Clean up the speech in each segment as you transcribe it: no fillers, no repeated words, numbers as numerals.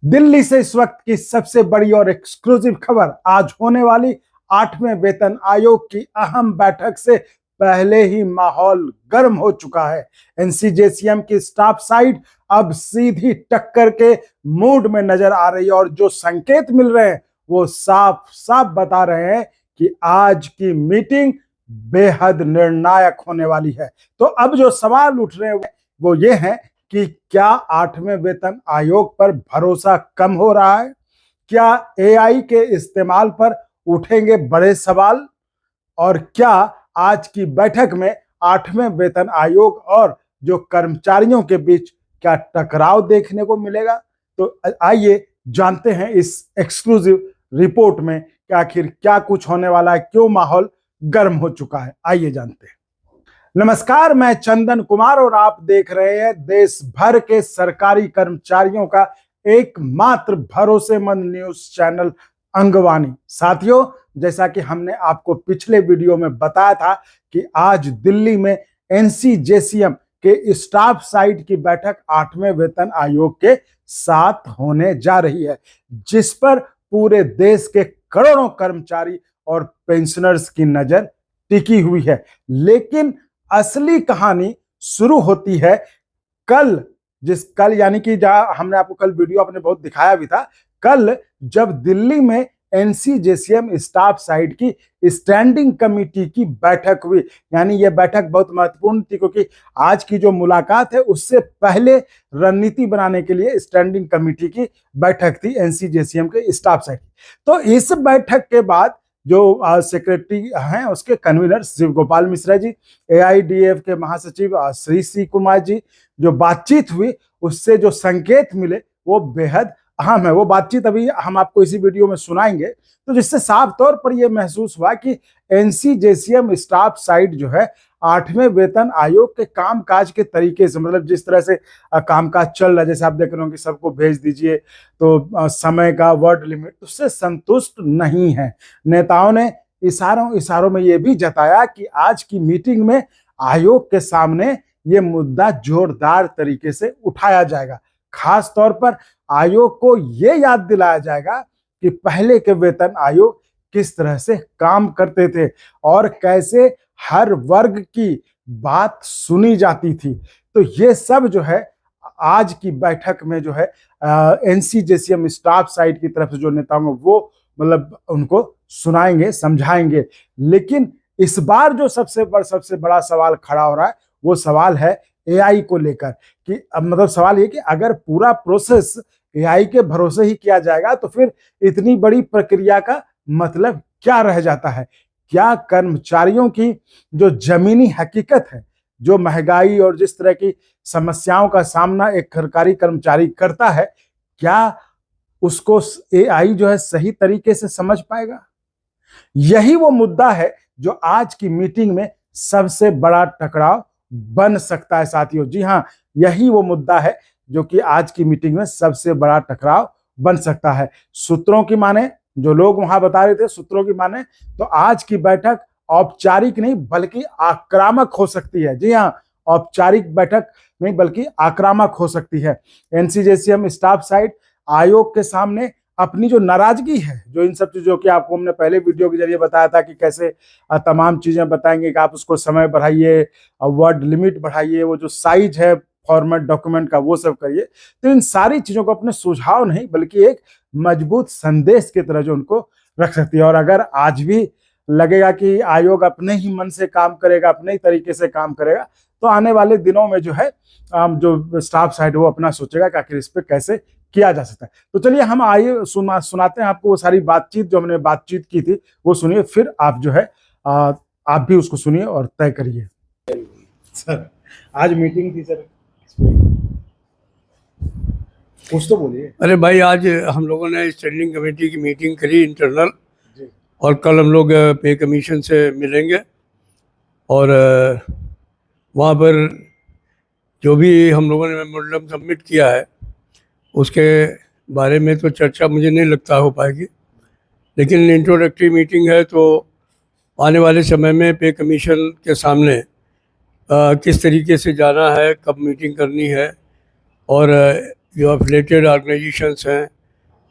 दिल्ली से इस वक्त की सबसे बड़ी और एक्सक्लूसिव खबर। आज होने वाली 8वें वेतन आयोग की अहम बैठक से पहले ही माहौल गर्म हो चुका है। एनसीजेसीएम की स्टाफ साइड अब सीधी टक्कर के मूड में नजर आ रही है और जो संकेत मिल रहे हैं वो साफ साफ बता रहे हैं कि आज की मीटिंग बेहद निर्णायक होने वाली है। तो अब जो सवाल उठ रहे हैं वो ये है कि क्या 8वें वेतन आयोग पर भरोसा कम हो रहा है? क्या एआई के इस्तेमाल पर उठेंगे बड़े सवाल? और क्या आज की बैठक में 8वें वेतन आयोग और जो कर्मचारियों के बीच क्या टकराव देखने को मिलेगा? तो आइए जानते हैं इस एक्सक्लूसिव रिपोर्ट में कि आखिर क्या कुछ होने वाला है, क्यों माहौल गर्म हो चुका है। आइए जानते हैं। नमस्कार, मैं चंदन कुमार और आप देख रहे हैं देश भर के सरकारी कर्मचारियों का एकमात्र भरोसेमंद न्यूज चैनल अंगवानी। साथियों, जैसा कि हमने आपको पिछले वीडियो में बताया था कि आज दिल्ली में एनसीजेसीएम के स्टाफ साइड की बैठक 8वें वेतन आयोग के साथ होने जा रही है, जिस पर पूरे देश के करोड़ों कर्मचारी और पेंशनर्स की नजर टिकी हुई है। लेकिन असली कहानी शुरू होती है कल यानी कि जहां हमने आपको कल वीडियो अपने बहुत दिखाया भी था, कल जब दिल्ली में एनसीजेसीएम स्टाफ साइड की स्टैंडिंग कमेटी की बैठक हुई। यानी यह बैठक बहुत महत्वपूर्ण थी क्योंकि आज की जो मुलाकात है उससे पहले रणनीति बनाने के लिए स्टैंडिंग कमेटी की बैठक थी एनसीजेसीएम के स्टाफ साइड की। तो इस बैठक के बाद जो सेक्रेटरी हैं उसके कन्वीनर शिव गोपाल मिश्रा जी, एआईडीएफ के महासचिव श्री सी कुमार जी, जो बातचीत हुई उससे जो संकेत मिले वो बेहद अहम है। वो बातचीत अभी हम आपको इसी वीडियो में सुनाएंगे, तो जिससे साफ तौर पर यह महसूस हुआ कि एनसीजेसीएम स्टाफ साइड जो है 8वें वेतन आयोग के कामकाज के तरीके से, मतलब जिस तरह से कामकाज चल रहा है, जैसे आप देख रहे हो कि सबको भेज दीजिए तो समय का वर्ड लिमिट, उससे संतुष्ट नहीं है। नेताओं ने इशारों में यह भी जताया कि आज की मीटिंग में आयोग के सामने ये मुद्दा जोरदार तरीके से उठाया जाएगा। खास तौर पर आयोग को यह याद दिलाया जाएगा कि पहले के वेतन आयोग किस तरह से काम करते थे और कैसे हर वर्ग की बात सुनी जाती थी। तो ये सब जो है आज की बैठक में जो है एनसीजेसीएम स्टाफ साइड की तरफ से जो नेता हैं वो मतलब उनको सुनाएंगे, समझाएंगे। लेकिन इस बार जो सबसे बड़ा सवाल खड़ा हो रहा है वो सवाल है एआई को लेकर कि अब मतलब सवाल ये कि अगर पूरा प्रोसेस एआई के भरोसे ही किया जाएगा तो फिर इतनी बड़ी प्रक्रिया का मतलब क्या रह जाता है? क्या कर्मचारियों की जो जमीनी हकीकत है, जो महंगाई और जिस तरह की समस्याओं का सामना एक सरकारी कर्मचारी करता है, क्या उसको एआई जो है सही तरीके से समझ पाएगा? यही वो मुद्दा है जो आज की मीटिंग में सबसे बड़ा टकराव बन सकता है साथियों। जी हाँ, यही वो मुद्दा है जो कि आज की मीटिंग में सबसे बड़ा टकराव बन सकता है। सूत्रों की माने, जो लोग वहां बता रहे थे, सूत्रों की माने तो आज की बैठक औपचारिक नहीं बल्कि आक्रामक हो सकती है। जी हाँ, औपचारिक बैठक नहीं बल्कि आक्रामक हो सकती है। एनसीजेसीएम स्टाफ साइड आयोग के सामने अपनी जो नाराजगी है, जो इन सब चीजों की आपको हमने पहले वीडियो के जरिए बताया था कि कैसे तमाम चीजें बताएंगे कि आप उसको समय बढ़ाइए, वर्ड लिमिट बढ़ाइए, वो जो साइज है फॉर्मेट डॉक्यूमेंट का वो सब करिए। तो इन सारी चीजों को अपने सुझाव नहीं बल्कि एक मजबूत संदेश की तरह जो उनको रख सकती है। और अगर आज भी लगेगा कि आयोग अपने ही मन से काम करेगा, अपने ही तरीके से काम करेगा, तो आने वाले दिनों में जो है जो स्टाफ साइड वो अपना सोचेगा कि आखिर इस पे कैसे किया जा सकता है। तो चलिए हम आइए सुनाते हैं आपको वो सारी बातचीत जो हमने बातचीत की थी, वो सुनिए, फिर आप जो है आप भी उसको सुनिए और तय करिए। सर आज मीटिंग थी सर, कुछ तो बोलिए। अरे भाई, आज हम लोगों ने स्टैंडिंग कमेटी की मीटिंग करी इंटरनल, और कल हम लोग पे कमीशन से मिलेंगे और वहाँ पर जो भी हम लोगों ने मेमोरेंडम सबमिट किया है उसके बारे में तो चर्चा मुझे नहीं लगता हो पाएगी। लेकिन इंट्रोडक्टरी मीटिंग है तो आने वाले समय में पे कमीशन के सामने किस तरीके से जाना है, कब मीटिंग करनी है और जो एफिलेटेड ऑर्गेनाइजेशंस हैं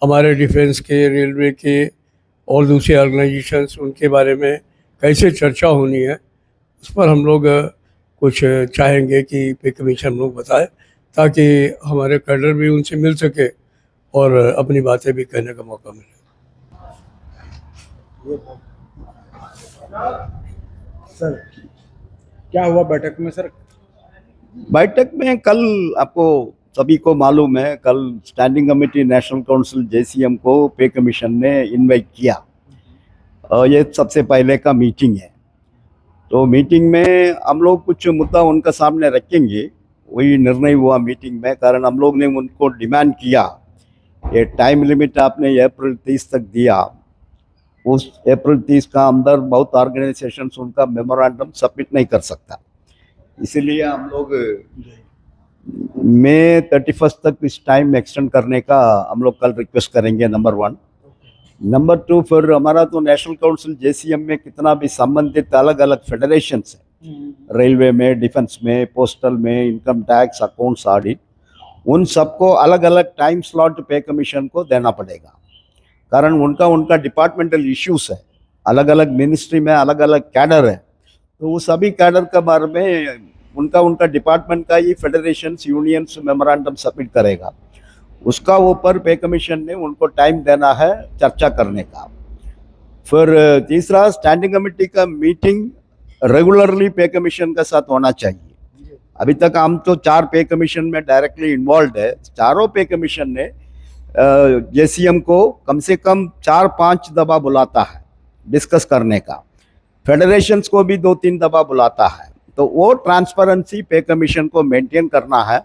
हमारे डिफेंस के, रेलवे के और दूसरे ऑर्गेनाइजेशंस, उनके बारे में कैसे चर्चा होनी है उस पर हम लोग कुछ चाहेंगे कि पे कमीशन हम लोग बताए, ताकि हमारे कैडर भी उनसे मिल सके और अपनी बातें भी कहने का मौका मिले। सर क्या हुआ बैठक में सर? बैठक में कल आपको सभी को मालूम है, कल standing committee national council JCM को पे कमीशन ने इनवाइट किया और ये सबसे पहले का मीटिंग है। तो मीटिंग में हम लोग कुछ मुद्दा उनका सामने रखेंगे, वही निर्णय हुआ मीटिंग में। कारण हम लोग ने उनको डिमांड किया, ये टाइम लिमिट आपने अप्रैल 30 तक दिया, उस अप्रैल 30 का अंदर बहुत ऑर्गेनाइजेशंस उनका मेमोरेंडम सबमिट नहीं कर सकता, इसीलिए हम लोग मई 31 तक इस टाइम एक्सटेंड करने का हम लोग कल रिक्वेस्ट करेंगे, नंबर 1। नंबर 2, फिर हमारा तो नेशनल काउंसिल जेसीएम में कितना भी संबंधित अलग अलग फेडरेशंस है, रेलवे में, डिफेंस में, पोस्टल में, इनकम टैक्स, अकाउंट्स, ऑडिट, उन सबको अलग अलग टाइम स्लॉट पे कमीशन को देना पड़ेगा। कारण उनका डिपार्टमेंटल इश्यूज है, अलग अलग मिनिस्ट्री में अलग अलग कैडर है, तो वो सभी कैडर के बारे में उनका डिपार्टमेंट का ही फेडरेशंस, यूनियंस मेमोरेंडम सबमिट करेगा, उसका ऊपर पे कमीशन ने उनको टाइम देना है चर्चा करने का। फिर तीसरा, स्टैंडिंग कमेटी का मीटिंग रेगुलरली पे कमीशन के साथ होना चाहिए। अभी तक हम तो 4 पे कमीशन में डायरेक्टली इन्वॉल्व है, चारों पे कमीशन ने जेसीएम को कम से कम 4-5 दफा बुलाता है डिस्कस करने का, फेडरेशंस को भी 2-3 दफा बुलाता है। तो वो ट्रांसपेरेंसी पे कमीशन को मेंटेन करना है।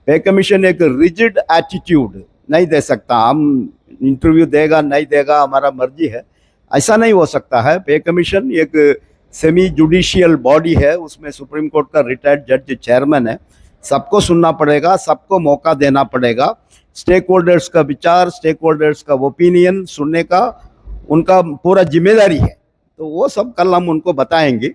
पे कमीशन एक रिजिड एटीट्यूड नहीं दे सकता, हम इंटरव्यू देगा नहीं देगा हमारा मर्जी है, ऐसा नहीं हो सकता है। पे कमीशन एक सेमी जुडिशियल बॉडी है, उसमें सुप्रीम कोर्ट का रिटायर्ड जज चेयरमैन है, सबको सुनना पड़ेगा, सबको मौका देना पड़ेगा, स्टेक होल्डर्स का विचार, स्टेक होल्डर्स का ओपिनियन सुनने का उनका पूरा जिम्मेदारी है। तो वो सब कल हम उनको बताएंगे।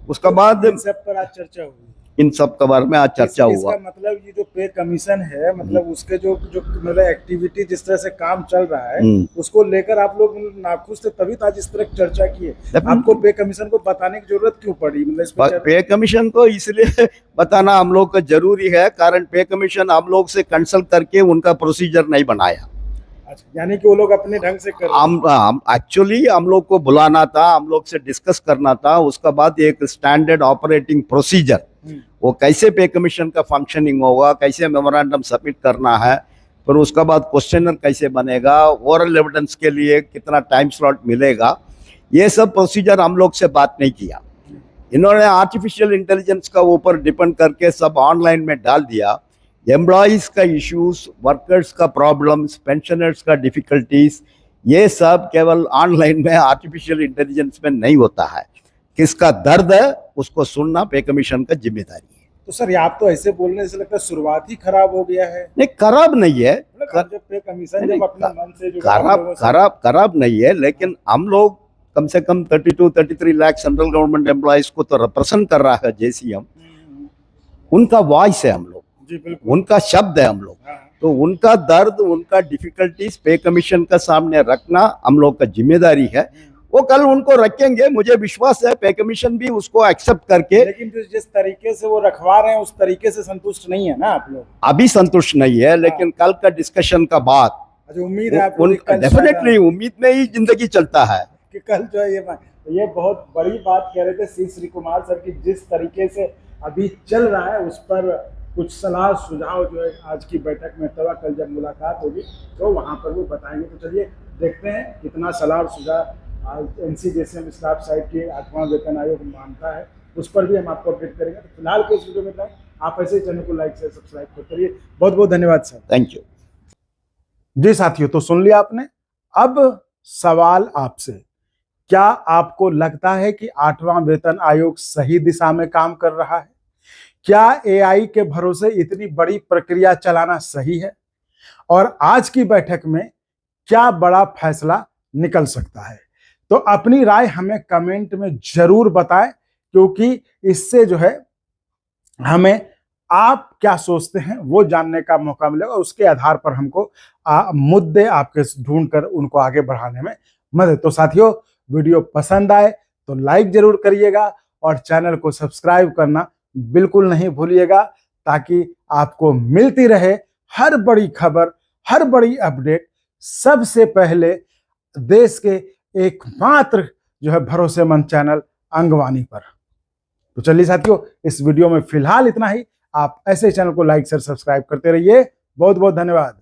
उसका बाद इन सब पर आज चर्चा हुई, इन सब के बारे में आज चर्चा हुआ। इसका मतलब ये जो पे कमीशन है, मतलब उसके जो मतलब एक्टिविटी जिस तरह से काम चल रहा है उसको लेकर आप लोग नाखुश थे, तभी तो आज इस तरह चर्चा की है। आपको पे कमीशन को बताने की जरूरत क्यों पड़ी? मतलब पे कमीशन को इसलिए बताना हम लोग को जरूरी है, कारण पे कमीशन हम लोग से कंसल्ट करके उनका प्रोसीजर नहीं बनाया। यानी कि वो लोग अपने ढंग से कर, हम एक्चुअली हम लोग को बुलाना था, हम लोग से डिस्कस करना था, उसका बाद एक स्टैंडर्ड ऑपरेटिंग प्रोसीजर, वो कैसे पे कमीशन का फंक्शनिंग होगा, कैसे मेमोरेंडम सबमिट करना है, फिर उसका बाद क्वेश्चनर कैसे बनेगा, ओरल एविडेंस के लिए कितना टाइम स्लॉट मिलेगा, ये सब प्रोसीजर हम लोग से बात नहीं किया। इन्होंने आर्टिफिशियल इंटेलिजेंस का ऊपर डिपेंड करके सब ऑनलाइन में डाल दिया। एम्प्लॉइज का इश्यूज, वर्कर्स का प्रॉब्लम्स, पेंशनर्स का डिफिकल्टीज, ये सब केवल ऑनलाइन में आर्टिफिशियल इंटेलिजेंस में नहीं होता है। किसका दर्द है उसको सुनना पे कमीशन का जिम्मेदारी है। तो सर आप तो ऐसे बोलने से लगता है शुरुआत ही खराब हो गया है। नहीं, खराब नहीं है, जब पे कमीशन जब अपने मन से जो खराब नहीं है, लेकिन हम लोग कम से कम 32-33 लाख सेंट्रल गवर्नमेंट एम्प्लॉइज को तो रिप्रेजेंट कर रहा है जेसीएम, उनका वॉइस है हम लोग, उनका शब्द है हम लोग, तो उनका दर्द, उनका डिफिकल्टीज पे कमीशन का सामने रखना हम लोग का जिम्मेदारी है। वो कल उनको रखेंगे, मुझे विश्वास है पे कमीशन भी उसको एक्सेप्ट करके। लेकिन जिस तरीके से वो रखवा रहे हैं उस तरीके से संतुष्ट नहीं है ना आप लोग? अभी संतुष्ट नहीं है, लेकिन कल का डिस्कशन का बाद उम्मीद है, डेफिनेटली उम्मीद में ही जिंदगी चलता है कि कल जो है ये बहुत बड़ी बात कह रहे थे श्री कुमार सर की, जिस तरीके से अभी चल रहा है उस पर कुछ सलाह सुझाव जो है आज की बैठक में तवा, कल जब मुलाकात होगी तो वहाँ पर वो बताएंगे। तो चलिए देखते हैं कितना सलाह और सुझाव आज एनसीजेसीएम स्टाफ साइड के 8वां वेतन आयोग मानता है, उस पर भी हम आपको अपडेट करेंगे। तो फिलहाल के इस वीडियो में इतना, आप ऐसे ही चैनल को लाइक से सब्सक्राइब करते रहिए। बहुत बहुत धन्यवाद सर। Thank you. जी साथियों, तो सुन लिया आपने। अब सवाल आपसे, क्या आपको लगता है कि 8वां वेतन आयोग सही दिशा में काम कर रहा है? क्या एआई के भरोसे इतनी बड़ी प्रक्रिया चलाना सही है? और आज की बैठक में क्या बड़ा फैसला निकल सकता है? तो अपनी राय हमें कमेंट में जरूर बताएं, क्योंकि इससे जो है हमें आप क्या सोचते हैं वो जानने का मौका मिलेगा। उसके आधार पर हमको मुद्दे आपके ढूंढकर उनको आगे बढ़ाने में मदद। तो साथियों, वीडियो पसंद आए तो लाइक जरूर करिएगा और चैनल को सब्सक्राइब करना बिल्कुल नहीं भूलिएगा, ताकि आपको मिलती रहे हर बड़ी खबर, हर बड़ी अपडेट सबसे पहले देश के एकमात्र जो है भरोसेमंद चैनल अंगवानी पर। तो चलिए साथियों, इस वीडियो में फिलहाल इतना ही। आप ऐसे चैनल को लाइक शेयर सब्सक्राइब करते रहिए। बहुत बहुत धन्यवाद।